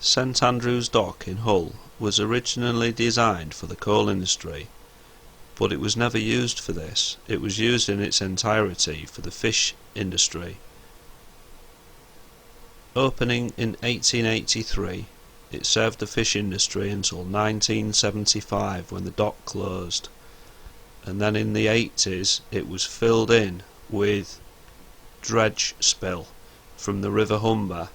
St Andrew's Dock in Hull was originally designed for the coal industry, but it was never used for this. It was used in its entirety for the fish industry. Opening in 1883, it served the fish industry until 1975 when the dock closed, and then in the 80s it was filled in with dredge spill from the River Humber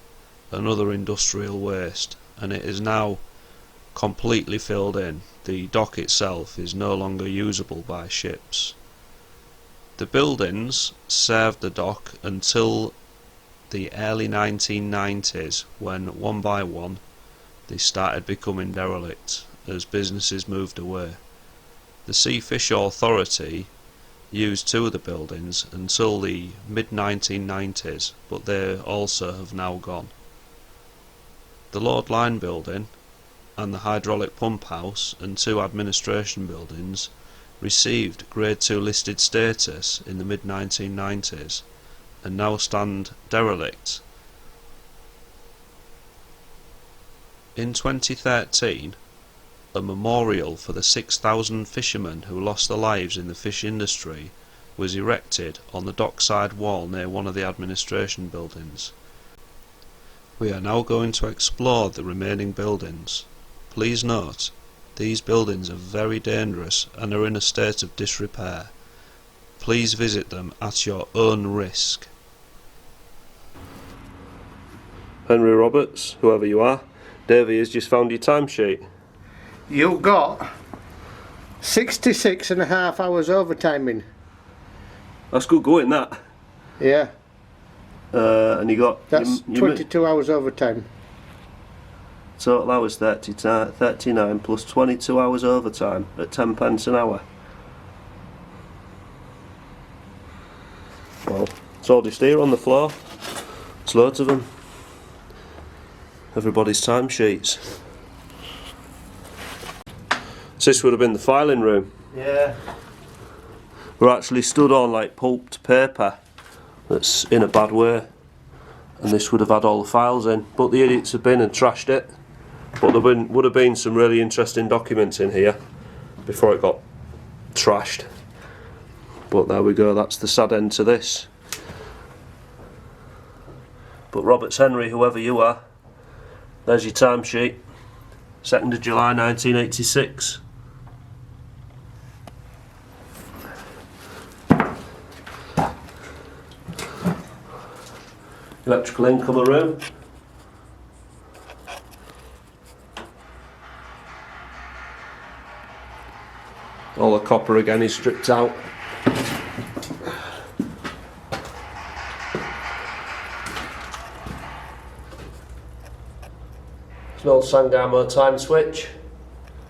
and other industrial waste, and it is now completely filled in. The dock itself is no longer usable by ships. The buildings served the dock until the early 1990s, when one by one they started becoming derelict as businesses moved away. The Sea Fish Authority used two of the buildings until the mid-1990s, but they also have now gone. The Lord Line building and the hydraulic pump house and two administration buildings received Grade 2 listed status in the mid-1990s and now stand derelict. In 2013, a memorial for the 6,000 fishermen who lost their lives in the fish industry was erected on the dockside wall near one of the administration buildings. We are now going to explore the remaining buildings. Please note, these buildings are very dangerous and are in a state of disrepair. Please visit them at your own risk. Henry Roberts, whoever you are, Davey has just found your timesheet. You got 66.5 hours overtiming. That's good going, that. Yeah. And you got... That's 22 hours overtime. Total hours 39 plus 22 hours overtime at 10 pence an hour. Well, it's all just here on the floor. There's loads of them. Everybody's timesheets. So this would have been the filing room. Yeah. We're actually stood on like pulped paper that's in a bad way, and this would have had all the files in, but the idiots have been and trashed it. But there would have been some really interesting documents in here before it got trashed. But there we go, that's the sad end to this. But Roberts Henry, whoever you are, there's your timesheet. 2nd of July 1986. Electrical income room. All the copper again is stripped out. There's an old Sangamo time switch.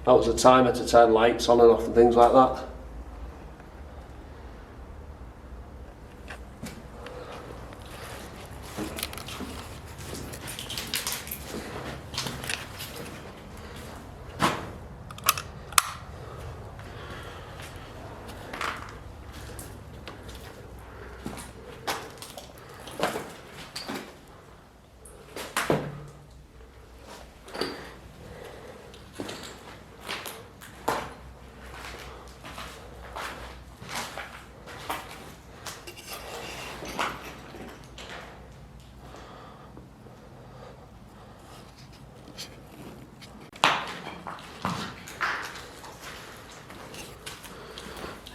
That was a timer to turn lights on and off and things like that.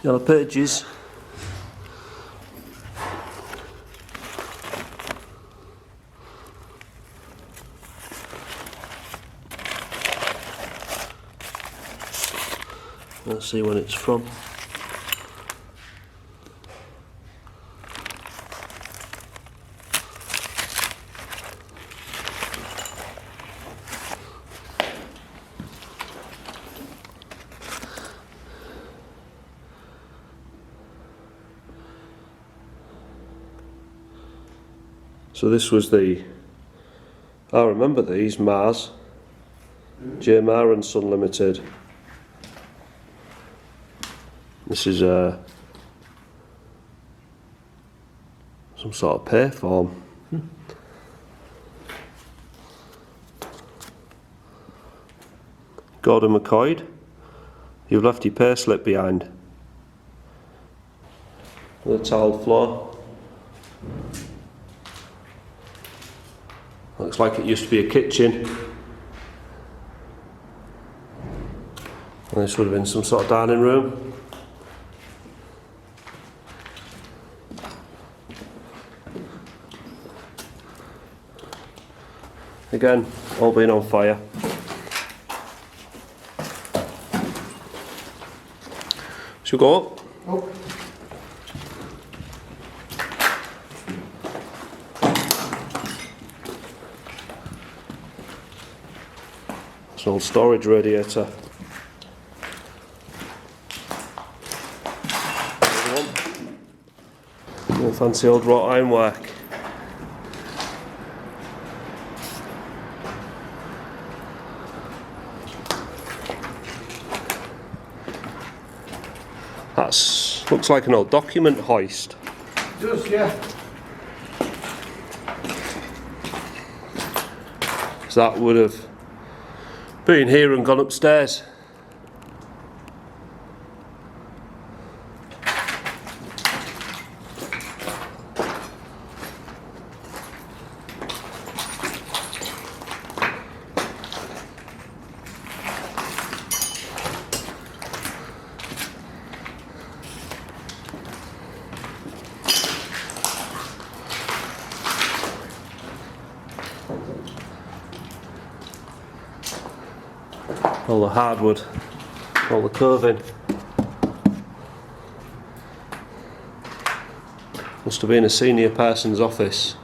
Yellow pages. Let's see when it's from. So this was I remember these, Marr's, J. Marr and Son Limited. This is some sort of pay form. Gordon McCoy, you've left your pay slip behind. The tiled floor. Looks like it used to be a kitchen. And this would have been some sort of dining room. Again, all been on fire. Should we go up? Oh. It's an old storage radiator. No fancy old wrought ironwork. That's looks like an old document hoist. It does, yeah. So that would have been here and gone upstairs. All the hardwood, all the curving. Must have been a senior person's office.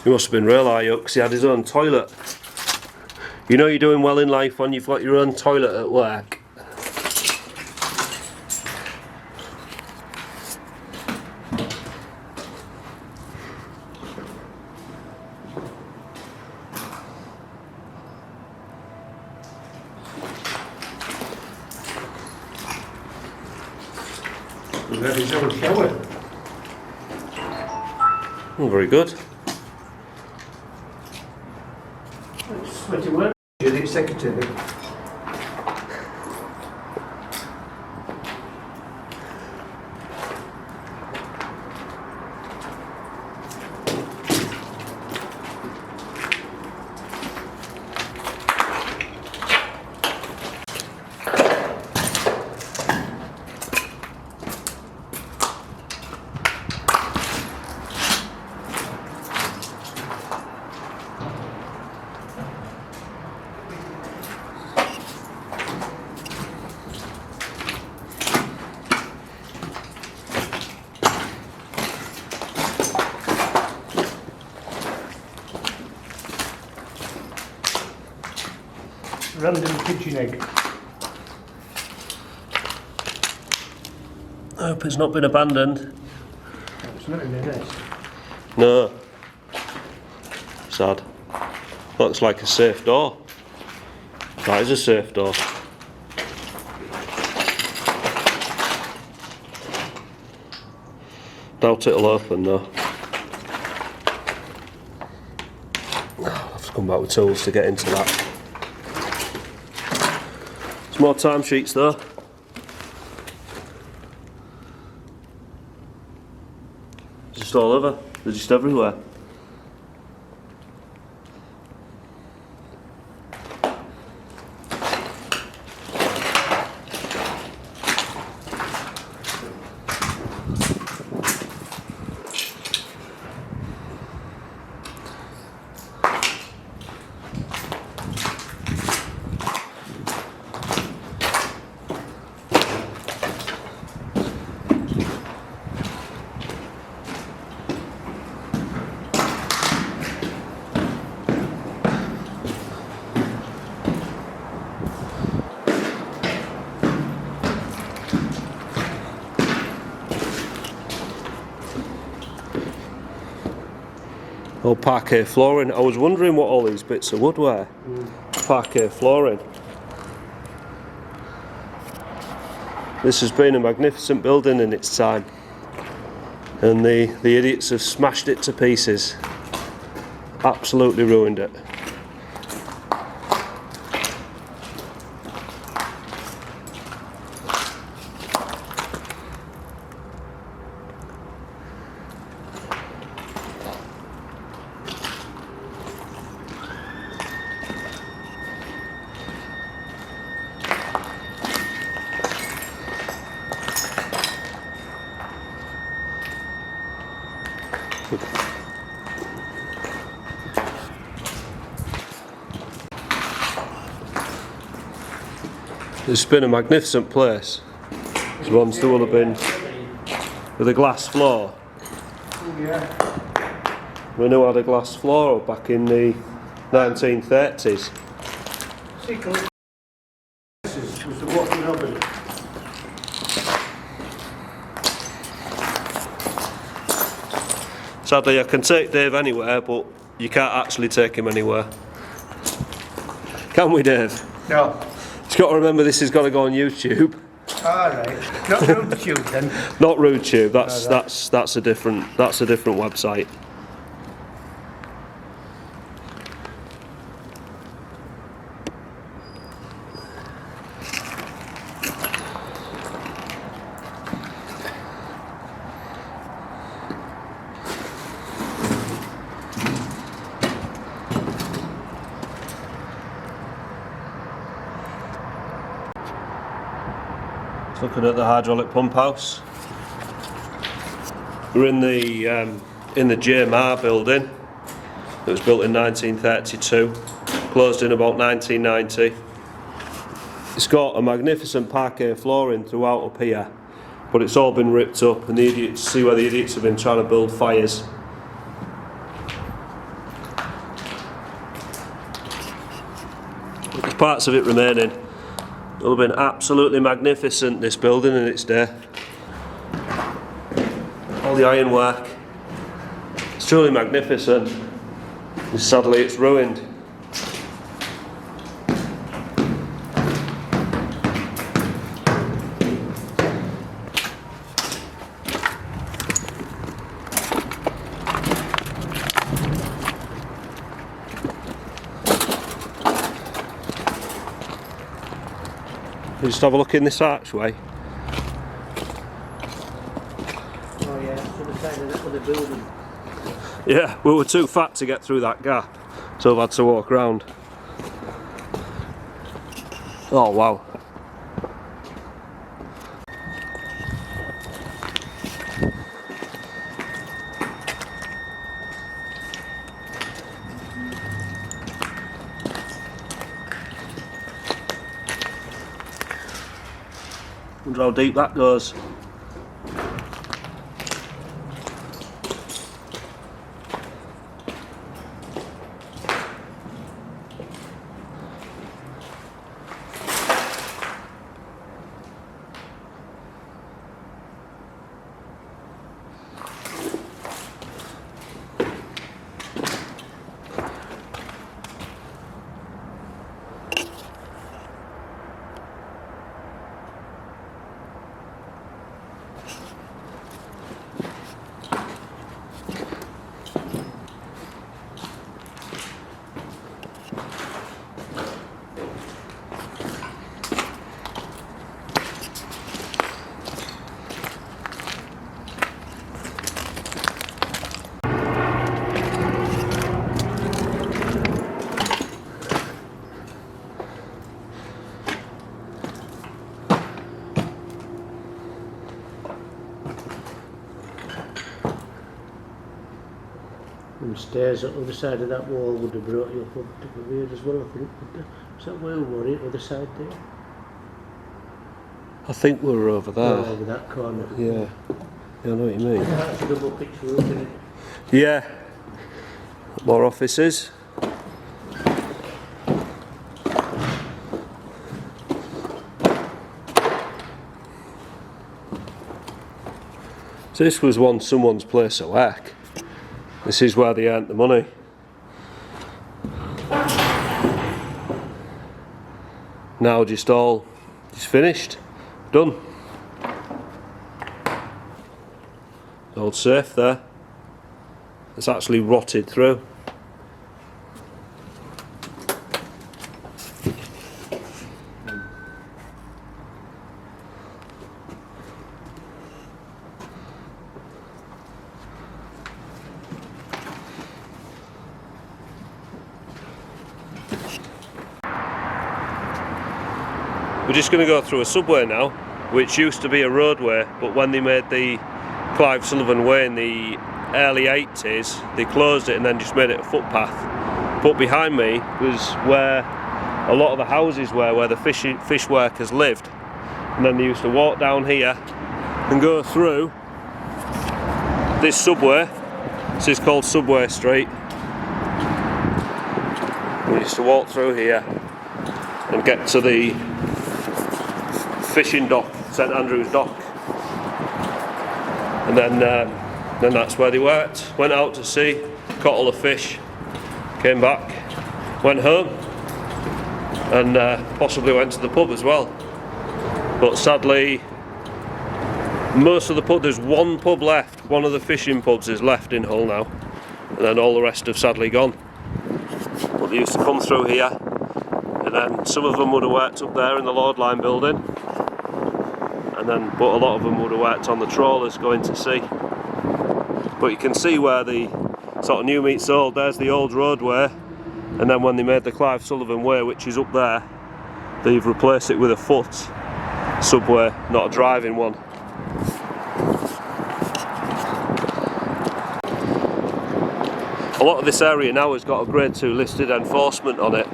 He must have been real high up because he had his own toilet. You know you're doing well in life when you've got your own toilet at work. We've had his own shower. Oh, very good. Sweaty work. You're the secretary. Random kitchen egg. I hope it's not been abandoned. It's not in the nest. No. Sad. Looks like a safe door. That is a safe door. Doubt it'll open though. I'll have to come back with tools to get into that. There's more timesheets though. Just all over. They're just everywhere. Old parquet flooring. I was wondering what all these bits of wood were. Parquet flooring. This has been a magnificent building in its time, and the idiots have smashed it to pieces. Absolutely ruined it. It's been a magnificent place. This once there would have been with a glass floor. We knew had a glass floor back in the 1930s. Was the walking oven. Sadly, I can take Dave anywhere, but you can't actually take him anywhere. Can we, Dave? No. He's got to remember this has got to go on YouTube. Alright. Not RootTube then. Not RootTube. That's a different website. Looking at the hydraulic pump house. We're in the J. Marr building. It was built in 1932, closed in about 1990. It's got a magnificent parquet flooring throughout up here, but it's all been ripped up, and the idiots, see where the idiots have been trying to build fires. There's parts of it remaining. It would have been absolutely magnificent, this building in its day. All the ironwork. It's truly magnificent. And sadly it's ruined. We just have a look in this archway. Oh yeah, to the side of that other building. Yeah, we were too fat to get through that gap, so I've had to walk round. Oh wow. Wonder how deep that goes. And stairs on the other side of that wall would have brought you up to here as well, I think. Is that where we were, the other side there? I think we were over there. Oh, over that corner. Yeah. Yeah, I know what you mean. That's a double picture, isn't it? Yeah. More offices. So this was once someone's place of work. This is where they earned the money. Now just finished, done. Old safe there. It's actually rotted through. We're just going to go through a subway now, which used to be a roadway, but when they made the Clive Sullivan Way in the early 80s, they closed it and then just made it a footpath. But behind me was where a lot of the houses were, where the fish workers lived, and then they used to walk down here and go through this subway. This is called Subway Street. We used to walk through here and get to the fishing dock, St Andrew's dock, and then that's where they worked. Went out to sea, caught all the fish, came back, went home, and possibly went to the pub as well. But sadly, most of the pub, there's one pub left, one of the fishing pubs is left in Hull now, and then all the rest have sadly gone. But they used to come through here, and then some of them would have worked up there in the Lord Line building, but a lot of them would have worked on the trawlers going to sea. But you can see where the sort of new meets old. There's the old roadway, and then when they made the Clive Sullivan Way, which is up there, they've replaced it with a foot subway, not a driving one. A lot of this area now has got a grade 2 listed enforcement on it,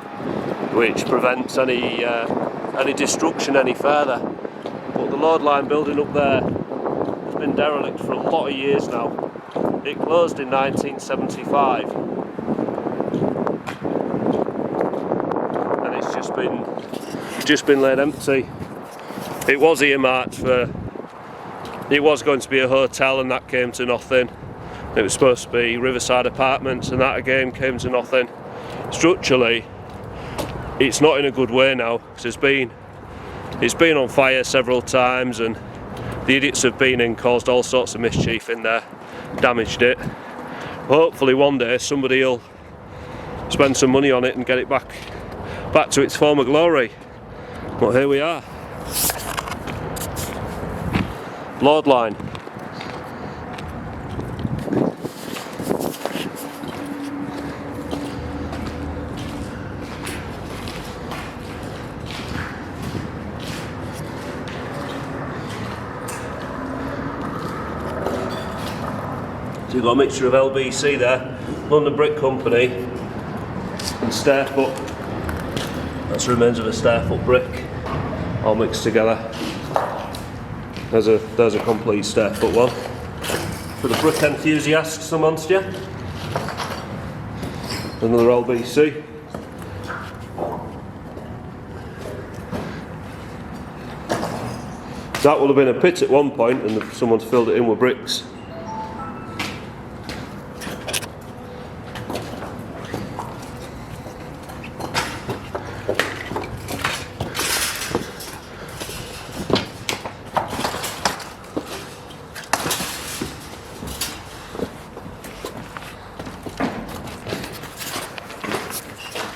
which prevents any destruction any further. But the Lord Line building up there has been derelict for a lot of years now. It closed in 1975, and it's just been laid empty. It was earmarked for, it was going to be a hotel, and that came to nothing. It was supposed to be Riverside Apartments, and that again came to nothing. Structurally, it's not in a good way now, because it's been on fire several times, and the idiots have been in, caused all sorts of mischief in there, damaged it. Hopefully one day somebody will spend some money on it and get it back to its former glory. But here we are. Lord Line. So you've got a mixture of LBC there, London Brick Company, and stair-foot. That's the remains of a stair-foot brick, all mixed together. There's a complete stair-foot one. For the brick enthusiasts amongst you. Another LBC. That would have been a pit at one point, and someone's filled it in with bricks.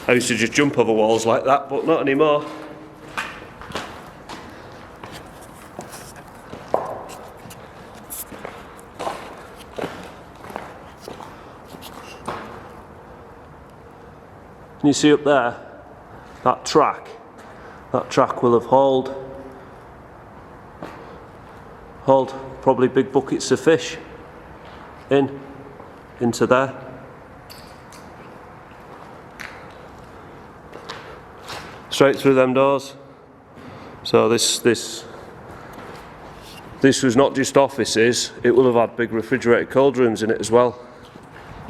I used to just jump over walls like that, but not anymore. Can you see up there, that track will have hauled probably big buckets of fish into there. Straight through them doors. So this was not just offices, it will have had big refrigerated cold rooms in it as well.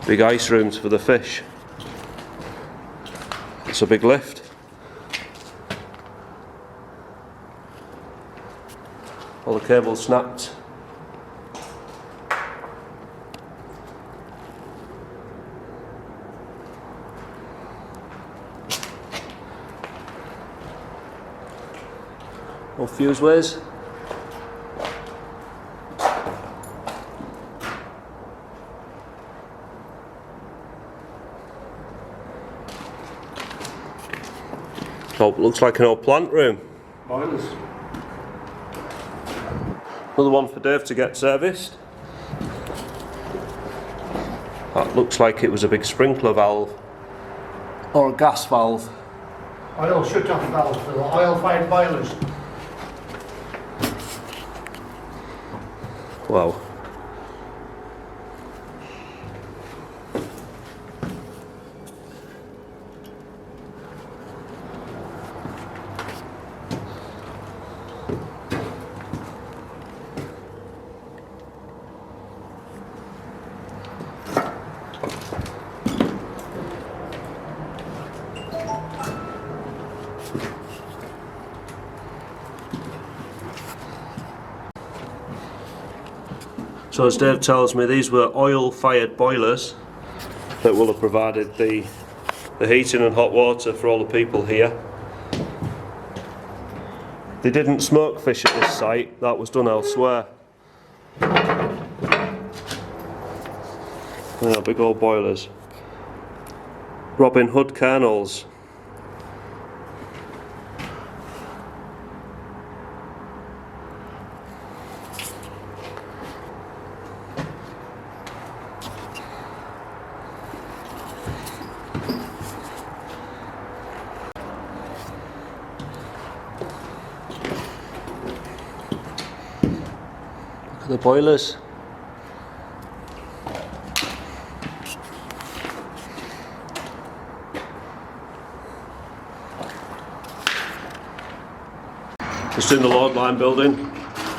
Big ice rooms for the fish. It's a big lift. All the cables snapped. or fuseways. Oh, looks like an old plant room. Boilers. Another one for Dave to get serviced. That looks like it was a big sprinkler valve. Or a gas valve. Oil shut-off valve for the oil-fired boilers. Wow. So as Dave tells me, these were oil-fired boilers that will have provided the heating and hot water for all the people here. They didn't smoke fish at this site, that was done elsewhere. Yeah, big old boilers. Robin Hood kernels. The boilers. Just in the load line building,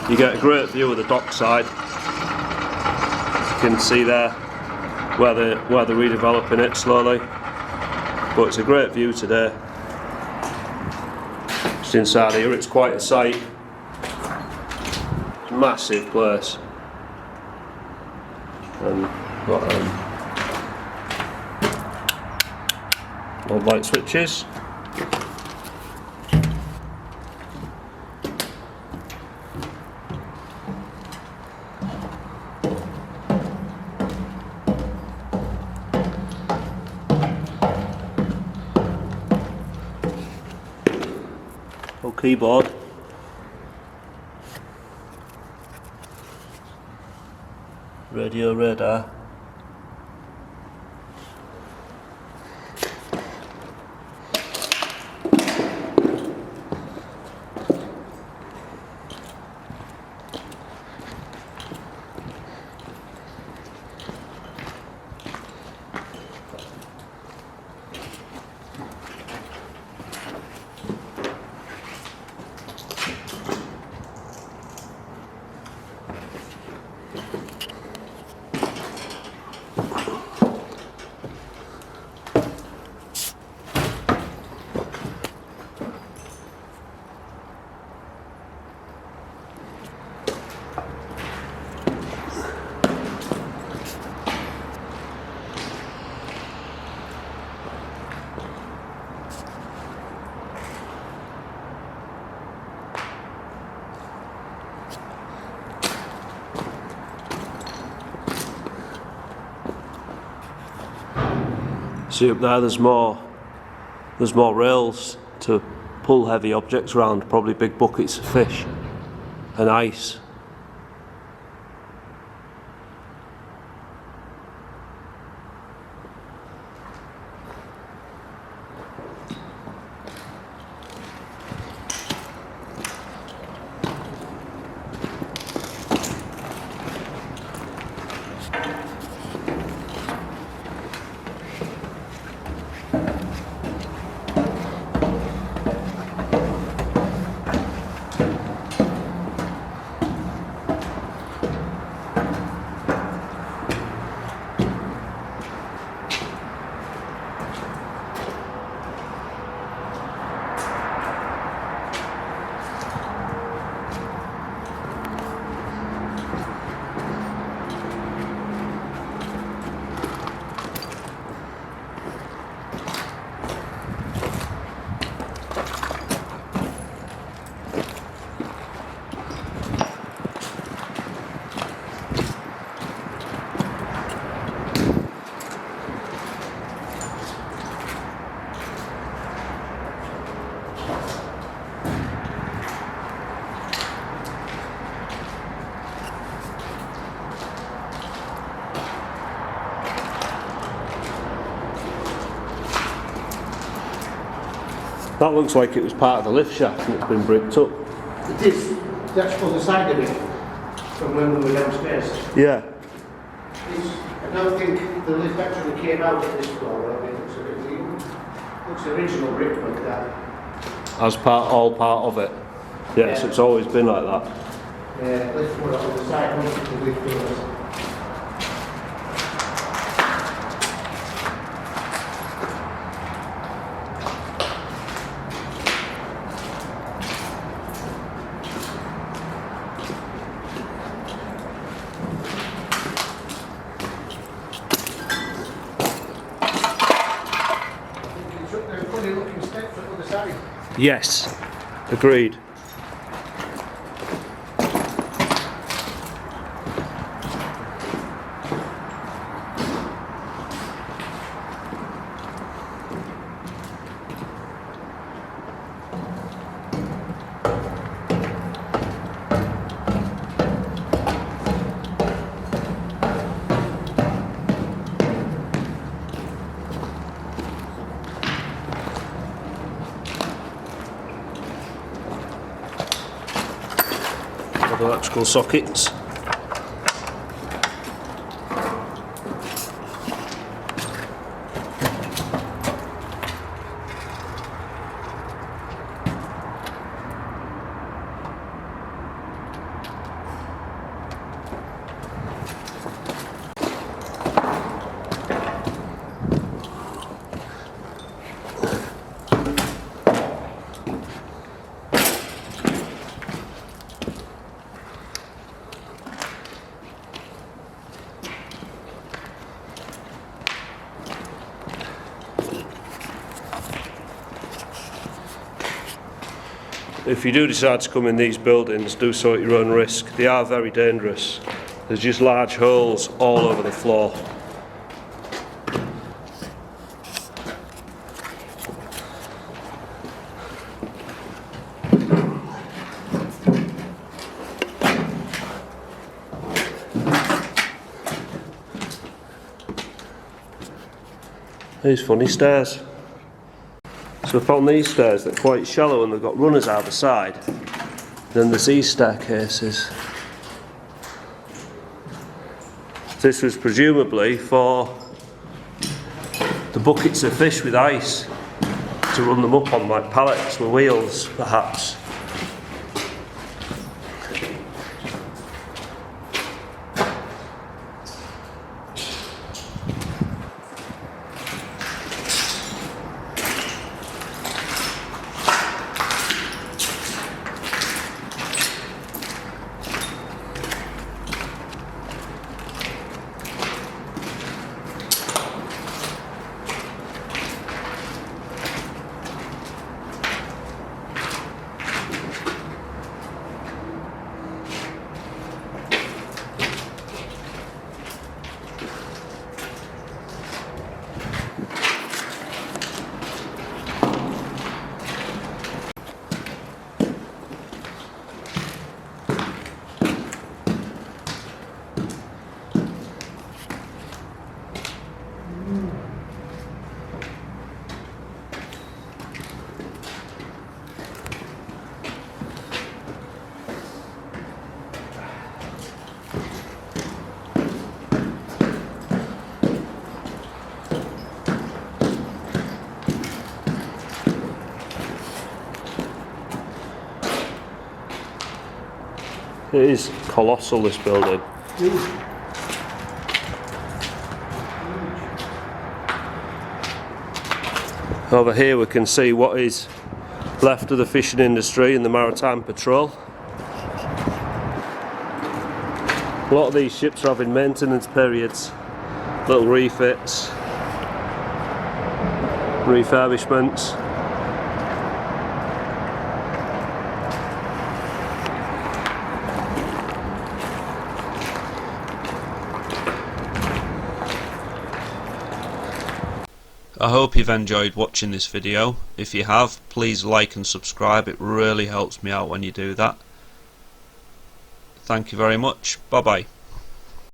you get a great view of the dockside. You can see there where they're redeveloping it slowly, but it's a great view today. Just inside here, it's quite a sight. Massive place, and got old light switches. Old keyboard. Radio radar. See up there, there's more rails to pull heavy objects around, probably big buckets of fish and ice. That looks like it was part of the lift shaft and it's been bricked up. It is. That's for the side of it, from when we were downstairs. Yeah. I don't think the lift actually came out at this floor. I mean, it looks original brick like that. As all part of it. Yes, Yeah. it's always been like that. Yeah, lift were on the side, wasn't it, the lift doors. Funny looking steps on the other side. Yes, agreed. Electrical sockets. If you do decide to come in these buildings, do so at your own risk. They are very dangerous. There's just large holes all over the floor. These funny stairs. So upon these stairs, they're quite shallow and they've got runners either side. Then there's these staircases. This was presumably for the buckets of fish with ice, to run them up on like pallets with wheels, perhaps. It is colossal, this building. Over here we can see what is left of the fishing industry and the maritime patrol. A lot of these ships are having maintenance periods, little refits, refurbishments. I hope you've enjoyed watching this video. If you have, please like and subscribe. It really helps me out when you do that. Thank you very much. Bye bye.